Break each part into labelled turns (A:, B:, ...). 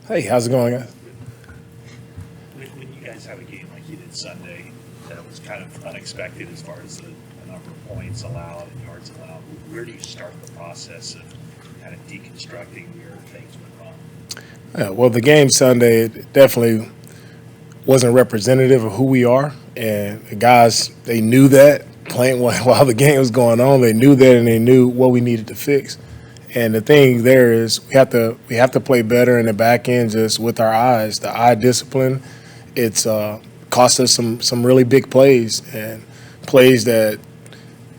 A: Hey, how's it going, guys?
B: When you guys have a game like you did Sunday, that was kind of unexpected as far as the number of points allowed and yards allowed. Where do you start the process of kind of deconstructing where things went wrong?
A: Yeah, well, the game Sunday definitely wasn't representative of who we are, and the guys they knew that playing while the game was going on. They knew that, and they knew what we needed to fix. And the thing there is we have to play better in the back end just with our eyes. The eye discipline, it's cost us some really big plays and plays that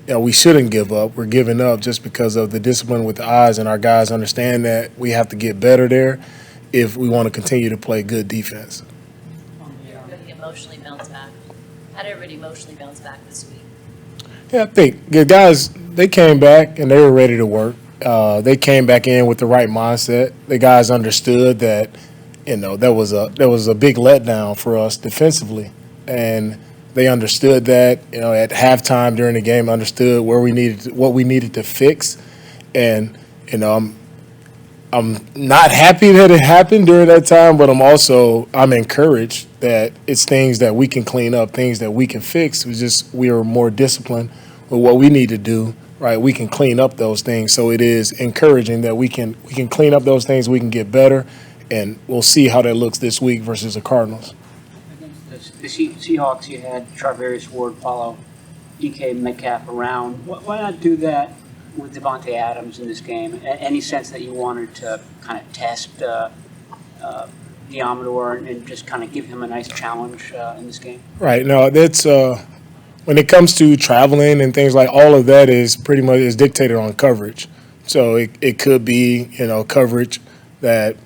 A: we shouldn't give up. We're giving up just because of the discipline with the eyes, and our guys understand that we have to get better there if we want to continue to play good defense.
C: Everybody emotionally bounce back. How did everybody emotionally bounce back this week?
A: Yeah, I think the guys they came back and they were ready to work. They came back in with the right mindset. The guys understood that that was a big letdown for us defensively, and they understood that at halftime during the game understood what we needed to fix, and I'm not happy that it happened during that time, but I'm encouraged that it's things that we can clean up, things that we can fix. We are more disciplined with what we need to do. Right, we can clean up those things. So it is encouraging that we can clean up those things. We can get better, and we'll see how that looks this week versus the Cardinals.
D: Against the Seahawks, you had Charvarius Ward follow DK Metcalf around. Why not do that with Devontae Adams in this game? Any sense that you wanted to kind of test Diamador and just kind of give him a nice challenge in this game?
A: Right. No, that's when it comes to traveling and things like all of that is pretty much is dictated on coverage. So it could be coverage that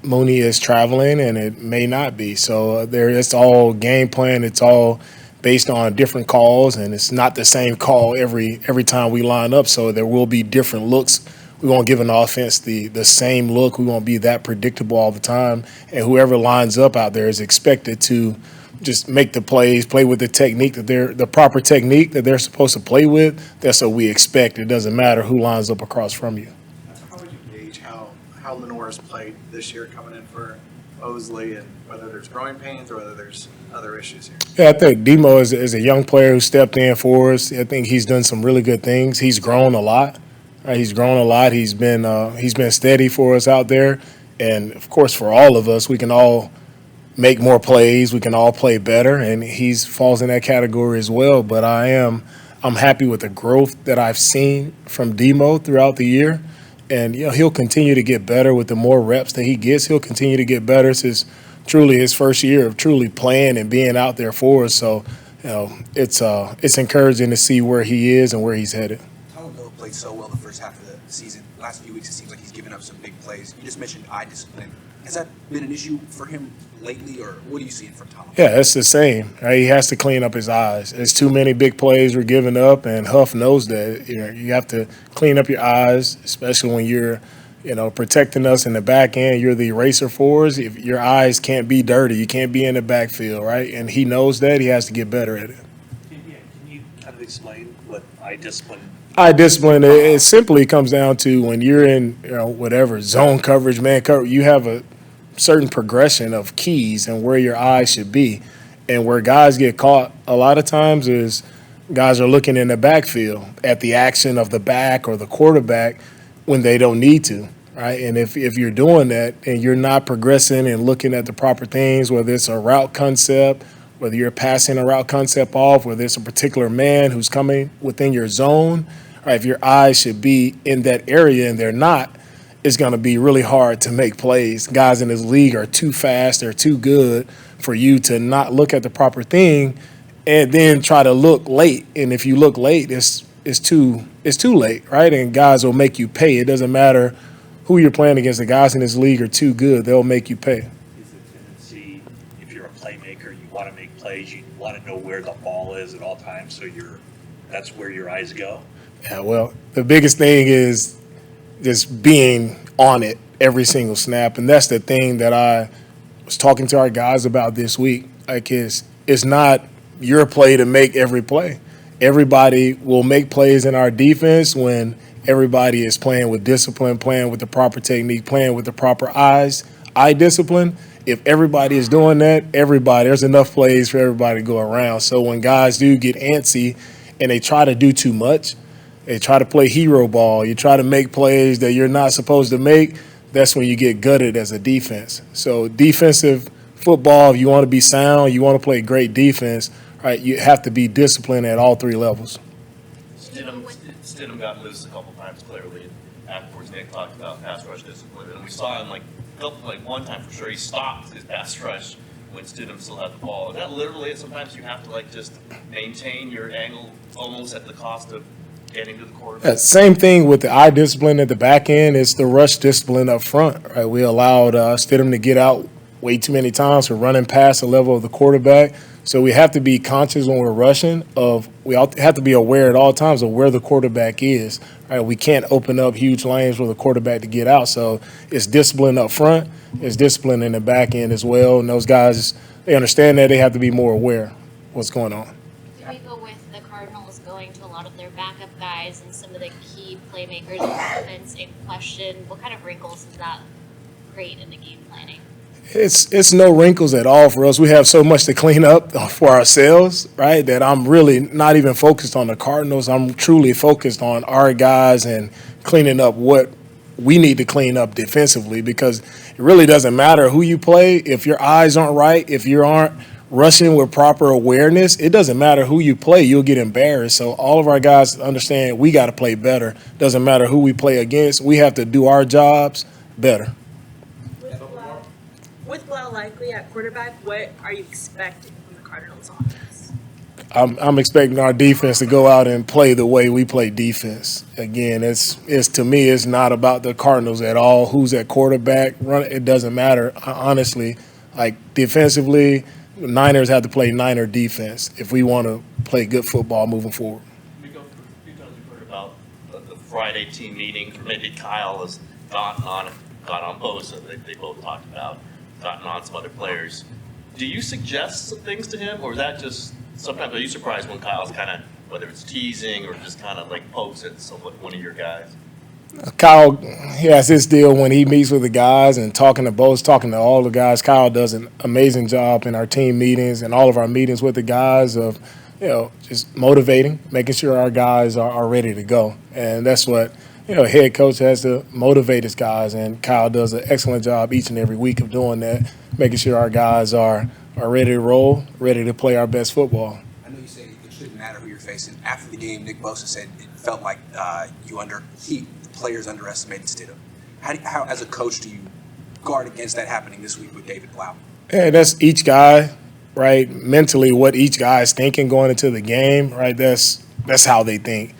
A: Mooney is traveling and it may not be. So it's all game plan. It's all based on different calls, and it's not the same call every time we line up. So there will be different looks. We won't give an offense the same look. We won't be that predictable all the time. And whoever lines up out there is expected to just make the plays, play with the proper technique that they're supposed to play with. That's what we expect. It doesn't matter who lines up across from you.
E: How would you gauge how Lenore's played this year coming in for Mosley, and whether there's growing pains or whether there's other issues here?
A: Yeah, I think Demo is a young player who stepped in for us. I think he's done some really good things. He's grown a lot. Right? He's grown a lot. He's been steady for us out there, and of course for all of us, we can all make more plays. We can all play better, and he falls in that category as well. But I'm happy with the growth that I've seen from Demo throughout the year, and he'll continue to get better with the more reps that he gets. He'll continue to get better. It's truly his first year of truly playing and being out there for us. So it's encouraging to see where he is and where he's headed.
F: Tyler Miller played so well the first half of the season. Last few weeks, it seems like he's given up some big plays. You just mentioned eye discipline. Has that been an issue for him lately, or what are you seeing from Tom?
A: Yeah, it's the same. Right? He has to clean up his eyes. There's too many big plays we're giving up, and Huff knows that. You have to clean up your eyes, especially when you're, protecting us in the back end. You're the eraser for us. If your eyes can't be dirty, you can't be in the backfield, right? And he knows that. He has to get better at it.
B: Can you kind of explain what eye discipline?
A: Eye discipline, it simply comes down to when you're in, whatever, zone coverage, man coverage, you have a certain progression of keys and where your eyes should be. And where guys get caught a lot of times is guys are looking in the backfield at the action of the back or the quarterback when they don't need to, right? And if you're doing that and you're not progressing and looking at the proper things, whether it's a route concept, whether you're passing a route concept off, whether it's a particular man who's coming within your zone, right, if your eyes should be in that area and they're not, it's going to be really hard to make plays. Guys in this league are too fast, they're too good for you to not look at the proper thing and then try to look late. And if you look late, it's too late, right? And guys will make you pay. It doesn't matter who you're playing against. The guys in this league are too good. They'll make you pay.
B: Is the tendency, if you're a playmaker, you want to make plays, you want to know where the ball is at all times, so that's where your eyes go?
A: Yeah, well, the biggest thing is just being on it every single snap. And that's the thing that I was talking to our guys about this week. Like, it's not your play to make every play. Everybody will make plays in our defense when everybody is playing with discipline, playing with the proper technique, playing with the proper eyes. eye discipline, if everybody is doing that, there's enough plays for everybody to go around. So when guys do get antsy and they try to do too much, they try to play hero ball, you try to make plays that you're not supposed to make, that's when you get gutted as a defense. So defensive football, if you want to be sound, you want to play great defense, right, you have to be disciplined at all three levels.
G: Stidham got loose a couple times, clearly. Afterwards, Nick talked about pass rush discipline, and we saw him one time for sure, he stopped his pass rush when Stidham still had the ball. And that literally, sometimes you have to just maintain your angle almost at the cost of getting to the quarterback.
A: Same thing with the eye discipline at the back end. It's the rush discipline up front, right? We allowed Stidham to get out way too many times for running past the level of the quarterback. So we have to be conscious when we're rushing we have to be aware at all times of where the quarterback is. Right? We can't open up huge lanes for the quarterback to get out. So it's discipline up front. It's discipline in the back end as well. And those guys, they understand that. They have to be more aware of what's going on.
H: DeMeco, with the Cardinals going to a lot of their backup guys and some of the key playmakers in offense in question, what kind of wrinkles does that create in the game planning?
A: It's no wrinkles at all for us. We have so much to clean up for ourselves, right, that I'm really not even focused on the Cardinals. I'm truly focused on our guys and cleaning up what we need to clean up defensively, because it really doesn't matter who you play. If your eyes aren't right, if you aren't rushing with proper awareness, it doesn't matter who you play. You'll get embarrassed. So all of our guys understand we got to play better. Doesn't matter who we play against. We have to do our jobs better.
I: With Blau likely at quarterback, what are you expecting from the Cardinals offense?
A: I'm expecting our defense to go out and play the way we play defense. Again, it's to me, it's not about the Cardinals at all. Who's at quarterback? It doesn't matter. Honestly, defensively, Niners have to play Niner defense if we want to play good football moving forward.
G: We go through a few times we've heard about the Friday team meeting. Maybe Kyle has got on Bosa. They both talked about gotten on some other players. Do you suggest some things to him, or is that just sometimes are you surprised when Kyle's kind of, whether it's teasing or just kind of pokes at one of your guys?
A: Kyle, he has his deal when he meets with the guys and talking to both, talking to all the guys. Kyle does an amazing job in our team meetings and all of our meetings with the guys of, just motivating, making sure our guys are ready to go. And that's what, head coach has to motivate his guys, and Kyle does an excellent job each and every week of doing that, making sure our guys are ready to roll, ready to play our best football.
F: I know you say it shouldn't matter who you're facing. After the game, Nick Bosa said it felt like players underestimated Stidham. How, as a coach, do you guard against that happening this week with David Blau?
A: Yeah, that's each guy, right? Mentally, what each guy is thinking going into the game, right? That's how they think.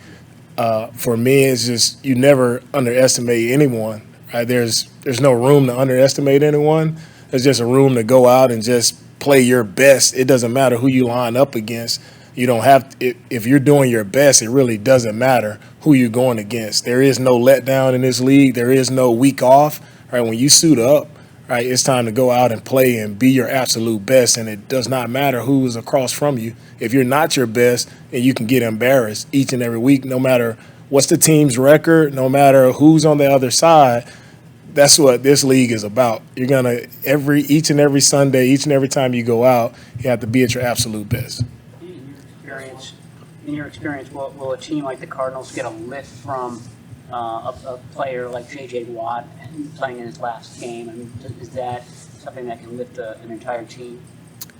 A: For me, it's just you never underestimate anyone, right? There's no room to underestimate anyone. There's just a room to go out and just play your best. It doesn't matter who you line up against. You don't have if you're doing your best, it really doesn't matter who you're going against. There is no letdown in this league. There is no week off, right? When you suit up, right, it's time to go out and play and be your absolute best, and it does not matter who is across from you. If you're not your best, and you can get embarrassed each and every week, no matter what's the team's record, no matter who's on the other side. That's what this league is about. You're gonna each and every Sunday, each and every time you go out, you have to be at your absolute best.
D: In your experience, will a team like the Cardinals get a lift from a player like J.J. Watt playing in his last game? I mean, is that something that can lift an entire team?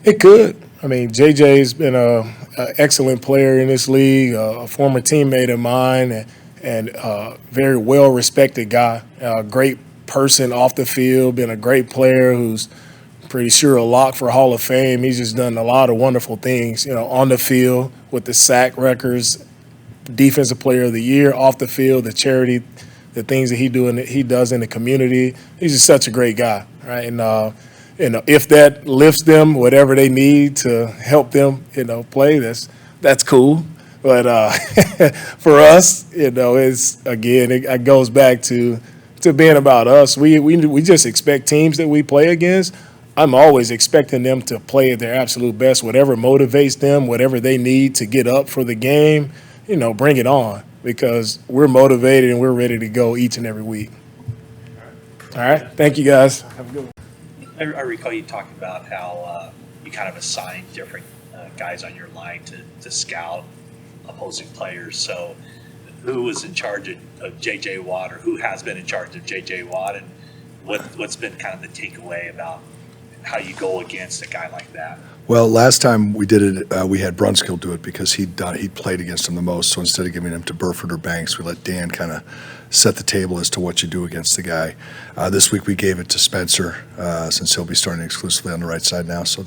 A: It could. I mean, J.J.'s been an excellent player in this league, a former teammate of mine, and very well-respected guy, a great person off the field, been a great player who's pretty sure a lock for Hall of Fame. He's just done a lot of wonderful things, on the field with the sack records, Defensive Player of the Year, off the field, the charity, the things that he does in the community. He's just such a great guy, right? And if that lifts them, whatever they need to help them, play, that's cool. But for us, it goes back to being about us. We just expect teams that we play against. I'm always expecting them to play at their absolute best, whatever motivates them, whatever they need to get up for the game, bring it on, because we're motivated and we're ready to go each and every week. All right. Thank you, guys. Have a good one.
B: I recall you talking about how you kind of assign different guys on your line to scout opposing players. So who was in charge of J.J. Watt, or who has been in charge of J.J. Watt, and what's been kind of the takeaway about how you go against a guy like that?
J: Well, last time we did it, we had Brunskill do it because he'd played against him the most. So instead of giving him to Burford or Banks, we let Dan kind of set the table as to what you do against the guy. This week we gave it to Spencer since he'll be starting exclusively on the right side now. So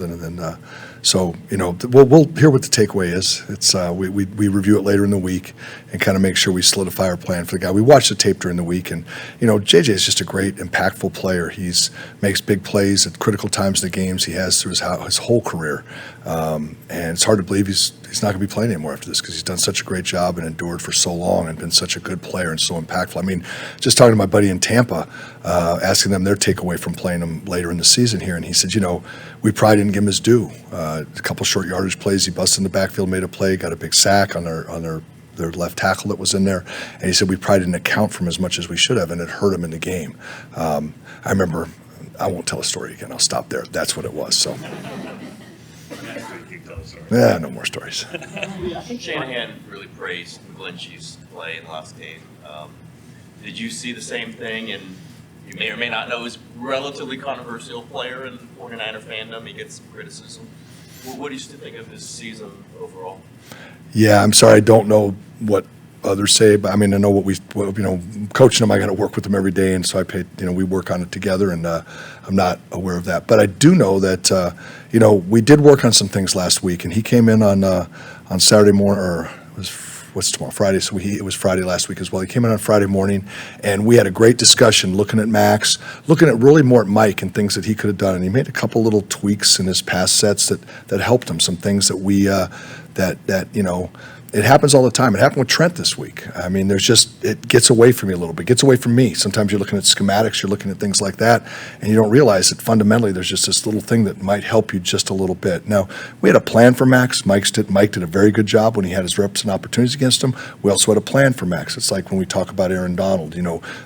J: so we'll hear what the takeaway is. It's we review it later in the week and kind of make sure we solidify our plan for the guy. We watch the tape during the week, and JJ is just a great, impactful player. He's makes big plays at critical times in the games. He has through his whole career, and it's hard to believe he's not going to be playing anymore after this because he's done such a great job and endured for so long and been such a good player and so impactful. I mean, just talking to my buddy in Tampa, asking them their takeaway from playing him later in the season here, and he said, we probably didn't give him his due. A couple short yardage plays, he busted in the backfield, made a play, got a big sack on their left tackle that was in there, and he said we probably didn't account for him as much as we should have, and it hurt him in the game. I remember, I won't tell a story again. I'll stop there. That's what it was. So. Yeah, no more stories.
G: I think Shanahan really praised Glenshie's play in the last game. Did you see the same thing? And you may or may not know he's a relatively controversial player in 49er fandom. He gets some criticism. What do you still think of his season overall?
J: Yeah, I'm sorry. I don't know what others say, but I mean, I know coaching him, I got to work with him every day, and so we work on it together, and I'm not aware of that. But I do know that, we did work on some things last week, and he came in on Saturday morning, or it was, what's tomorrow, Friday, so it was Friday last week as well. He came in on Friday morning, and we had a great discussion looking at Max, looking at really more at Mike and things that he could have done, and he made a couple little tweaks in his pass sets that helped him, some things that we, it happens all the time. It happened with Trent this week. I mean, it gets away from you a little bit, gets away from me. Sometimes you're looking at schematics, you're looking at things like that, and you don't realize that fundamentally there's just this little thing that might help you just a little bit. Now, we had a plan for Max. Mike did a very good job when he had his reps and opportunities against him. We also had a plan for Max. It's like when we talk about Aaron Donald,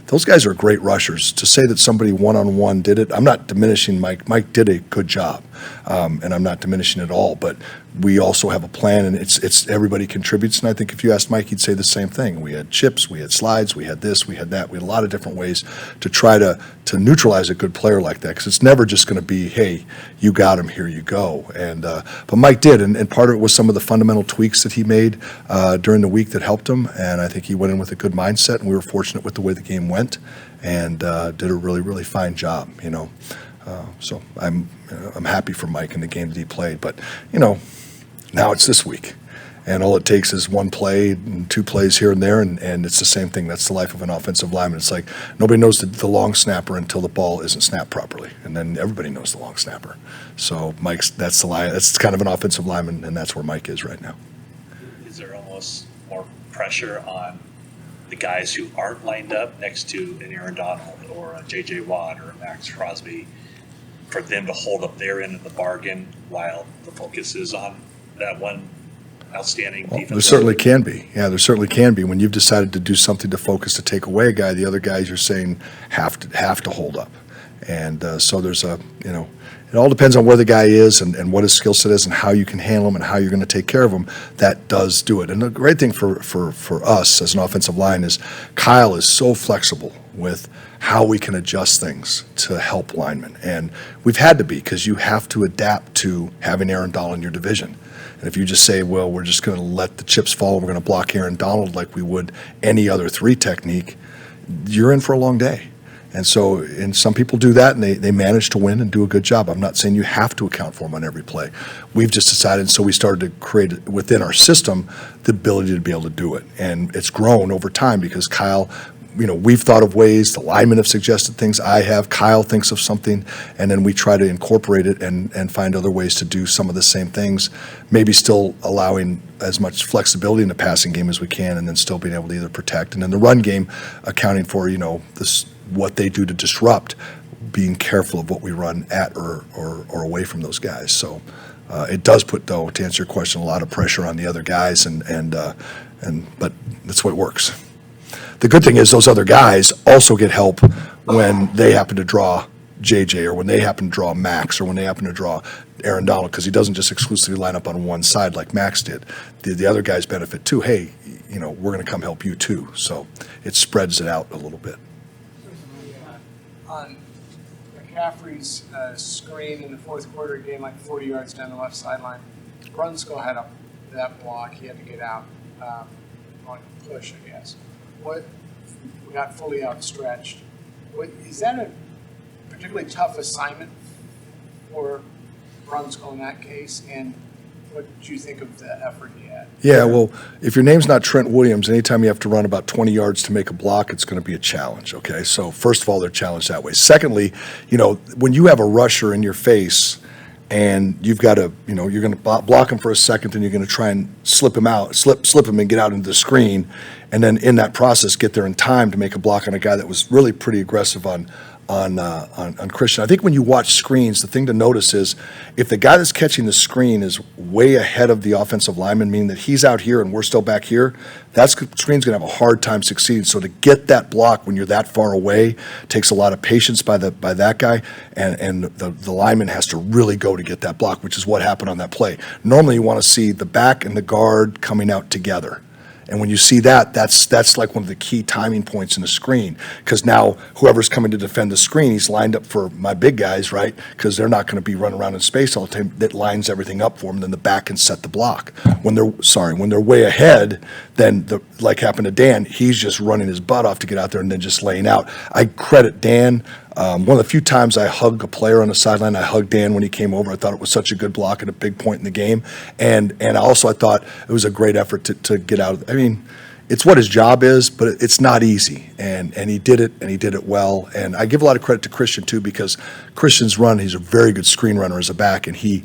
J: those guys are great rushers. To say that somebody one-on-one did it, I'm not diminishing Mike. Mike did a good job, and I'm not diminishing it at all, but we also have a plan, and it's everybody contributes. And I think if you asked Mike, he'd say the same thing. We had chips, we had slides, we had this, we had that. We had a lot of different ways to try to neutralize a good player like that, because it's never just going to be, hey, you got him, here you go. And but Mike did, and part of it was some of the fundamental tweaks that he made during the week that helped him. And I think he went in with a good mindset, and we were fortunate with the way the game went, and did a really, really fine job. So I'm happy for Mike in the game that he played, but now it's this week, and all it takes is one play and two plays here and there, and it's the same thing. That's the life of an offensive lineman. It's like nobody knows the long snapper until the ball isn't snapped properly, and then everybody knows the long snapper. So that's the line. That's kind of an offensive lineman, and that's where Mike is right now.
B: Is there almost more pressure on the guys who aren't lined up next to an Aaron Donald or a J.J. Watt or a Max Crosby for them to hold up their end of the bargain while the focus is on that one outstanding defense?
J: There certainly can be. Yeah, there certainly can be. When you've decided to do something to focus to take away a guy, the other guys you're saying have to hold up. And so there's it all depends on where the guy is and what his skill set is and how you can handle him and how you're going to take care of him. That does do it. And the great thing for us as an offensive line is Kyle is so flexible with how we can adjust things to help linemen. And we've had to be, because you have to adapt to having Aaron Donald in your division. And if you just say, well, we're just going to let the chips fall and we're going to block Aaron Donald like we would any other three technique, you're in for a long day. And so, and some people do that, and they manage to win and do a good job. I'm not saying you have to account for them on every play. We've just decided, and so we started to create within our system the ability to be able to do it. And it's grown over time because Kyle, we've thought of ways, the linemen have suggested things, Kyle thinks of something, and then we try to incorporate it and find other ways to do some of the same things, maybe still allowing as much flexibility in the passing game as we can, and then still being able to either protect. And then the run game, accounting for, what they do to disrupt, being careful of what we run at or away from those guys. So it does put, though, to answer your question, a lot of pressure on the other guys, but that's the way it works. The good thing is those other guys also get help when they happen to draw JJ, or when they happen to draw Max, or when they happen to draw Aaron Donald, because he doesn't just exclusively line up on one side like Max did. The other guys benefit too. Hey, we're going to come help you too. So it spreads it out a little bit.
K: On McCaffrey's screen in the fourth quarter, he gained like 40 yards down the left sideline. Brunskill had that block. He had to get out on push, I guess. What got fully outstretched? Is that a particularly tough assignment for Brunskill in that case? And what did you think of the effort he had?
J: Yeah, well, if your name's not Trent Williams, anytime you have to run about 20 yards to make a block, it's going to be a challenge, okay? So first of all, they're challenged that way. Secondly, when you have a rusher in your face and you've got to, you're going to block him for a second, then you're going to try and slip him and get out into the screen, and then in that process get there in time to make a block on a guy that was really pretty aggressive on Christian. I think when you watch screens, the thing to notice is if the guy that's catching the screen is way ahead of the offensive lineman, meaning that he's out here and we're still back here, that screen's going to have a hard time succeeding. So to get that block when you're that far away takes a lot of patience by that guy, and the lineman has to really go to get that block, which is what happened on that play. Normally you want to see the back and the guard coming out together. And when you see that, that's like one of the key timing points in the screen, because now whoever's coming to defend the screen, he's lined up for my big guys, right? Because they're not going to be running around in space all the time. That lines everything up for them, and then the back can set the block. When they're way ahead, then like happened to Dan, he's just running his butt off to get out there and then just laying out. I credit Dan. One of the few times I hugged a player on the sideline, I hugged Dan when he came over. I thought it was such a good block at a big point in the game. And also I thought it was a great effort to get out. I mean, it's what his job is, but it's not easy. And he did it, and he did it well. And I give a lot of credit to Christian, too, because Christian's run, he's a very good screen runner as a back, and he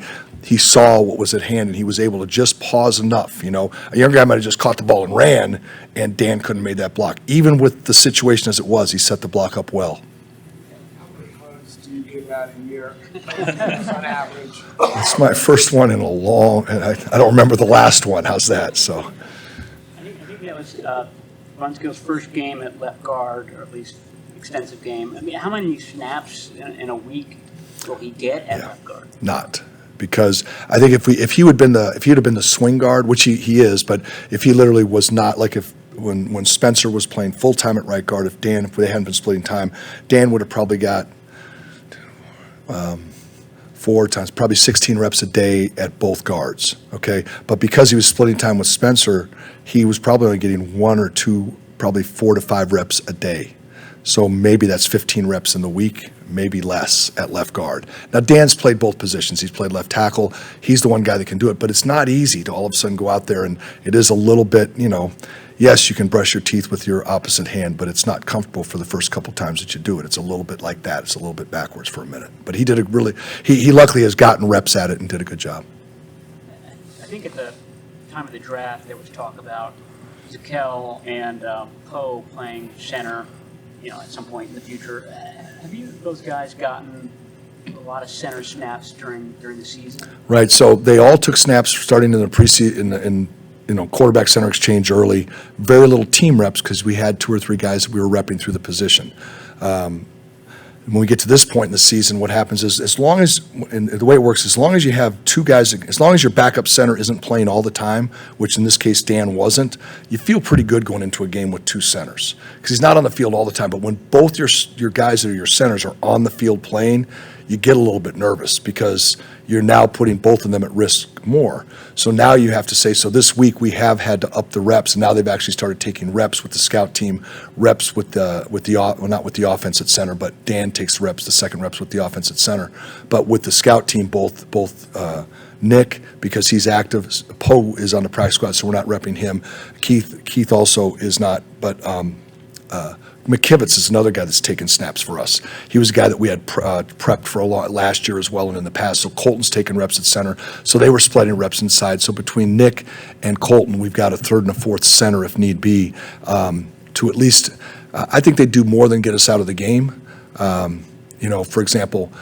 J: saw what was at hand, and he was able to just pause enough. A younger guy might have just caught the ball and ran, and Dan couldn't have made that block. Even with the situation as it was, he set the block up well.
K: Do you give out a year on average?
J: It's my first one in a long, and I don't remember the last one. How's that? So,
D: I think that was Brunskill's first game at left guard, or at least extensive game. I mean, how many snaps in a week will he get at left guard?
J: Not. Because I think if he had been the swing guard, which he is, but if he literally was not, like when Spencer was playing full time at right guard, if they hadn't been splitting time, Dan would have probably got 4 times, probably 16 reps a day at both guards. Okay, but because he was splitting time with Spencer, he was probably only getting 1 or 2, probably 4 to 5 reps a day. So maybe that's 15 reps in the week, maybe less at left guard. Now, Dan's played both positions. He's played left tackle. He's the one guy that can do it, but it's not easy to all of a sudden go out there, and it is a little bit, yes, you can brush your teeth with your opposite hand, but it's not comfortable for the first couple times that you do it. It's a little bit like that. It's a little bit backwards for a minute. But he did he luckily has gotten reps at it and did a good job.
D: I think at the time of the draft, there was talk about Zakel and Poe playing center, at some point in the future. Have those guys gotten a lot of center snaps during the season? Right.
J: So they all took snaps starting in the preseason in quarterback center exchange early. Very little team reps because we had 2 or 3 guys that we were repping through the position. When we get to this point in the season, what happens is the way it works, as long as you have 2 guys, as long as your backup center isn't playing all the time, which in this case Dan wasn't, you feel pretty good going into a game with 2 centers because he's not on the field all the time. But when both your guys that are your centers are on the field playing, you get a little bit nervous because you're now putting both of them at risk more. So now you have to say, so this week we have had to up the reps, and now they've actually started taking reps with the scout team, reps not with the offense at center, but Dan takes the second reps with the offense at center. But with the scout team, both Nick, because he's active, Poe is on the practice squad, so we're not repping him. Keith also is not, but McKivitz is another guy that's taken snaps for us. He was a guy that we had prepped for a lot last year as well and in the past. So Colton's taken reps at center. So they were splitting reps inside. So between Nick and Colton, we've got a 3rd and a 4th center if need be to at least I think they do more than get us out of the game. You know, for example,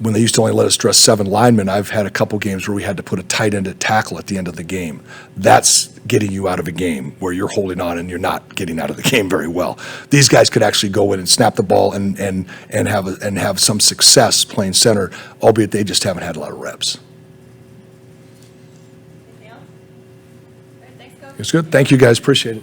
J: when they used to only let us dress 7 linemen, I've had a couple games where we had to put a tight end at tackle at the end of the game. That's getting you out of a game where you're holding on and you're not getting out of the game very well. These guys could actually go in and snap the ball and have some success playing center, albeit they just haven't had a lot of reps.
C: Anything else? All right, thanks, Coach.
J: It's good. Thank you, guys. Appreciate it.